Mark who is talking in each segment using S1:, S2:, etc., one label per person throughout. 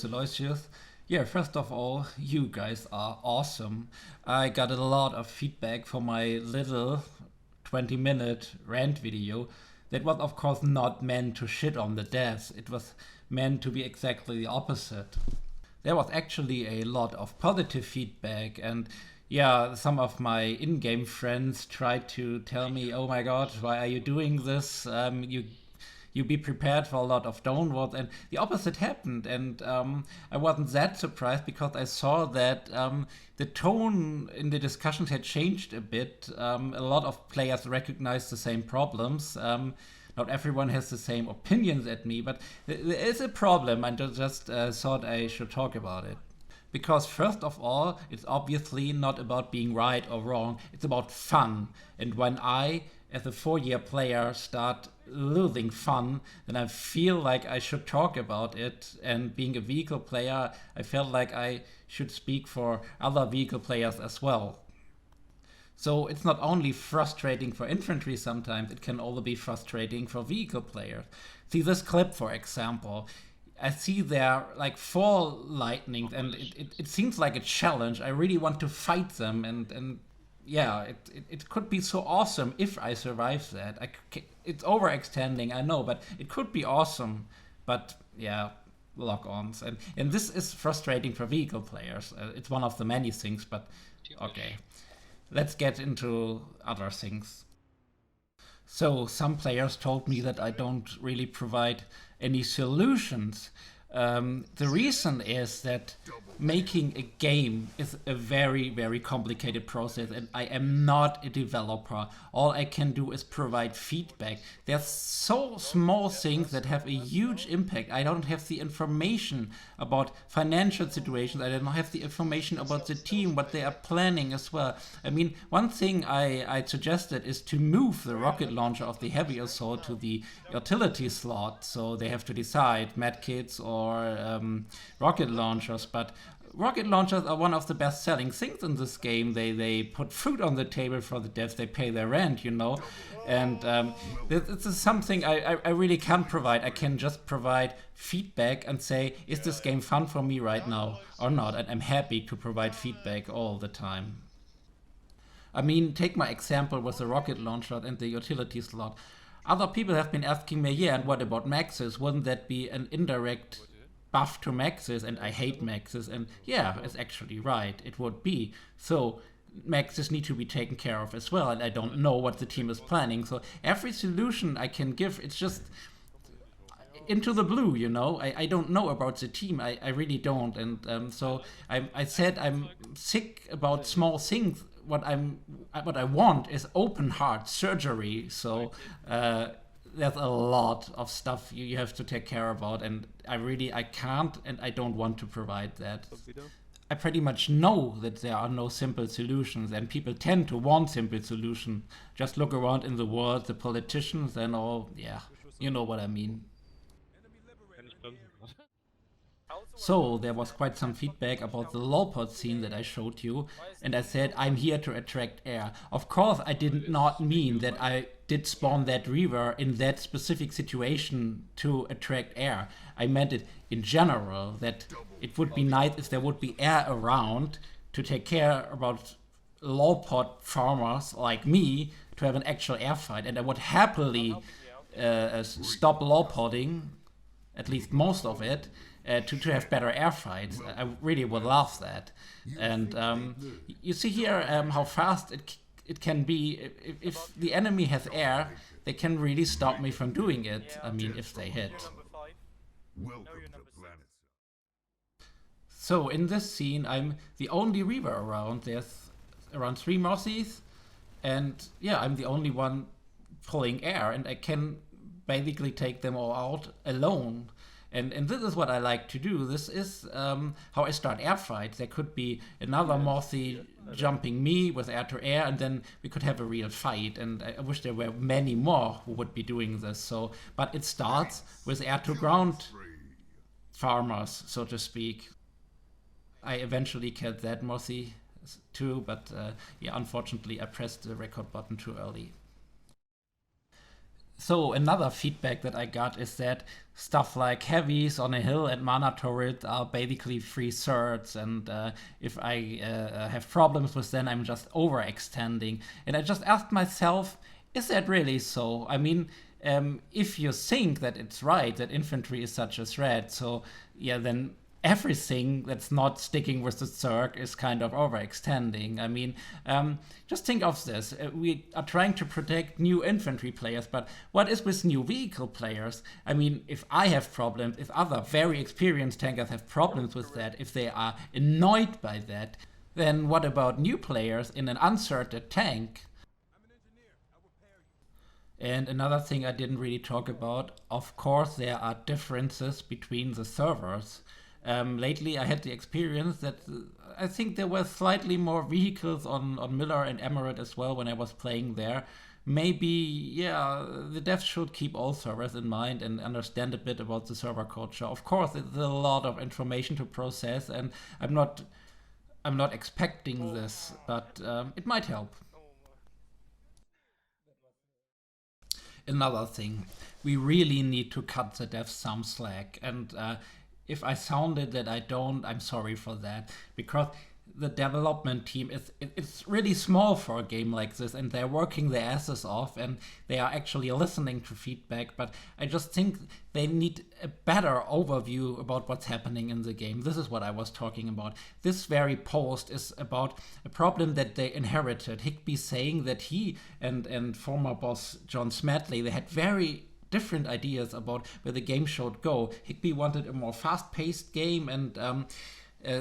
S1: is Aloysyus. Yeah, first of all, you guys are awesome. I got a lot of feedback for my little 20-minute rant video. That was, of course, not meant to shit on the devs. It was meant to be exactly the opposite. There was actually a lot of positive feedback, and yeah, some of my in-game friends tried to tell me, "Oh my God, why are you doing this? You be prepared for a lot of downwards," and the opposite happened. And I wasn't that surprised because I saw that the tone in the discussions had changed a bit. A lot of players recognized the same problems. Not everyone has the same opinions at me, but there is a problem. I just thought I should talk about it. Because first of all, it's obviously not about being right or wrong, it's about fun. And when I, as a 4-year player, start losing fun, then I feel like I should talk about it. And being a vehicle player, I felt like I should speak for other vehicle players as well. So it's not only frustrating for infantry sometimes, it can also be frustrating for vehicle players. See this clip, for example. I see there like 4 lightnings, and it seems like a challenge. I really want to fight them, and yeah, it could be so awesome if I survive that. It's overextending, I know, but it could be awesome. But yeah, lock-ons. And this is frustrating for vehicle players. It's one of the many things, but okay. Let's get into other things. So some players told me that I don't really provide any solutions. The reason is that making a game is a very, very complicated process, and I am not a developer. All I can do is provide feedback. There's so small things that have a huge impact. I don't have the information about financial situations. I don't have the information about the team, what they are planning as well. I mean, one thing I suggested is to move the rocket launcher of the heavy assault to the utility slot, so they have to decide medkits or rocket launchers. But rocket launchers are one of the best selling things in this game. They put food on the table for the devs, they pay their rent, you know. And this is something I really can't provide. I can just provide feedback and say, is this game fun for me right now or not? And I'm happy to provide feedback all the time. I mean, take my example with the rocket launcher and the utility slot. Other people have been asking me, yeah, and what about maxes? Wouldn't that be an indirect buff to maxes? And I hate maxes, and yeah, it's actually right, it would be. So maxes need to be taken care of as well, and I don't know what the team is planning. So every solution I can give, it's just into the blue, you know. I don't know about the team, I really don't. And so I said I'm sick about small things. What I want is open heart surgery. So there's a lot of stuff you have to take care about, and I can't and I don't want to provide that. I pretty much know that there are no simple solutions, and people tend to want simple solutions. Just look around in the world, the politicians and all, yeah, you know what I mean. So there was quite some feedback about the lowpod scene that I showed you, and I said I'm here to attract air. Of course I did not mean that I did spawn that reaver in that specific situation to attract air. I meant it in general, that it would be nice if there would be air around to take care about lowpod farmers like me to have an actual air fight, and I would happily stop lowpodding, at least most of it, to have better air fights. I really would love that. And you see here how fast it can be. If the enemy has air, they can really stop me from doing it. I mean, if they hit. So in this scene, I'm the only reaver around. There's around 3 Mossies, and yeah, I'm the only one pulling air, and I can basically take them all out alone. And this is what I like to do. This is how I start air fights. There could be another Mossy jumping me with air to air, and then we could have a real fight. And I wish there were many more who would be doing this. So, but it starts with air to ground farmers, so to speak. I eventually killed that Mossy too, but yeah, unfortunately I pressed the record button too early. So another feedback that I got is that stuff like heavies on a hill and mana turret are basically free surds, and if I have problems with them, I'm just overextending. And I just asked myself, is that really so? I mean, if you think that it's right that infantry is such a threat, so yeah, then everything that's not sticking with the Zerg is kind of overextending. I mean, just think of this. We are trying to protect new infantry players, but what is with new vehicle players? I mean, if I have problems, if other very experienced tankers have problems with that, if they are annoyed by that, then what about new players in an uncertain tank? And another thing I didn't really talk about, of course, there are differences between the servers. Lately, I had the experience that I think there were slightly more vehicles on Miller and Emerald as well when I was playing there. Maybe, yeah, the devs should keep all servers in mind and understand a bit about the server culture. Of course, it's a lot of information to process, and I'm not expecting this, but it might help. Another thing, we really need to cut the devs some slack, and if I sounded that I don't, I'm sorry for that, because the development team it's really small for a game like this, and they're working their asses off, and they are actually listening to feedback, but I just think they need a better overview about what's happening in the game. This is what I was talking about. This very post is about a problem that they inherited. Higby saying that he and former boss John Smedley, they had very different ideas about where the game should go. Higby wanted a more fast-paced game, and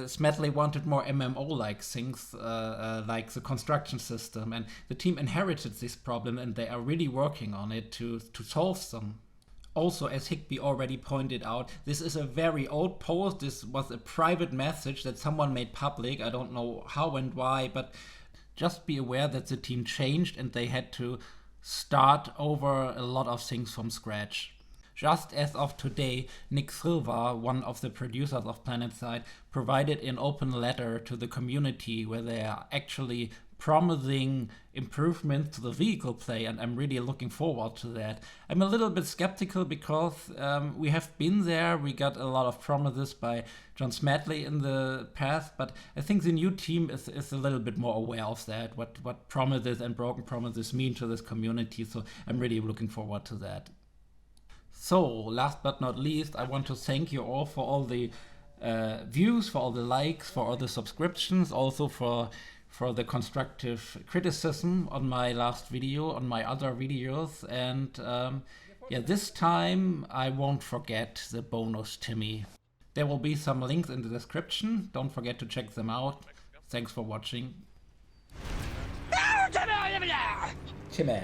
S1: Smedley wanted more MMO-like things, like the construction system. And the team inherited this problem, and they are really working on it to solve them. Also, as Higby already pointed out, this is a very old post. This was a private message that someone made public. I don't know how and why, but just be aware that the team changed and they had to start over a lot of things from scratch. Just as of today, Nick Silva, one of the producers of Planetside, provided an open letter to the community where they are actually promising improvements to the vehicle play, and I'm really looking forward to that. I'm a little bit skeptical because we have been there, we got a lot of promises by John Smedley in the past, but I think the new team is a little bit more aware of that, what promises and broken promises mean to this community, so I'm really looking forward to that. So, last but not least, I want to thank you all for all the views, for all the likes, for all the subscriptions, also for the constructive criticism on my last video, on my other videos, and yeah, this time I won't forget the bonus Timmy. There will be some links in the description, don't forget to check them out. Thanks for watching. Timmy!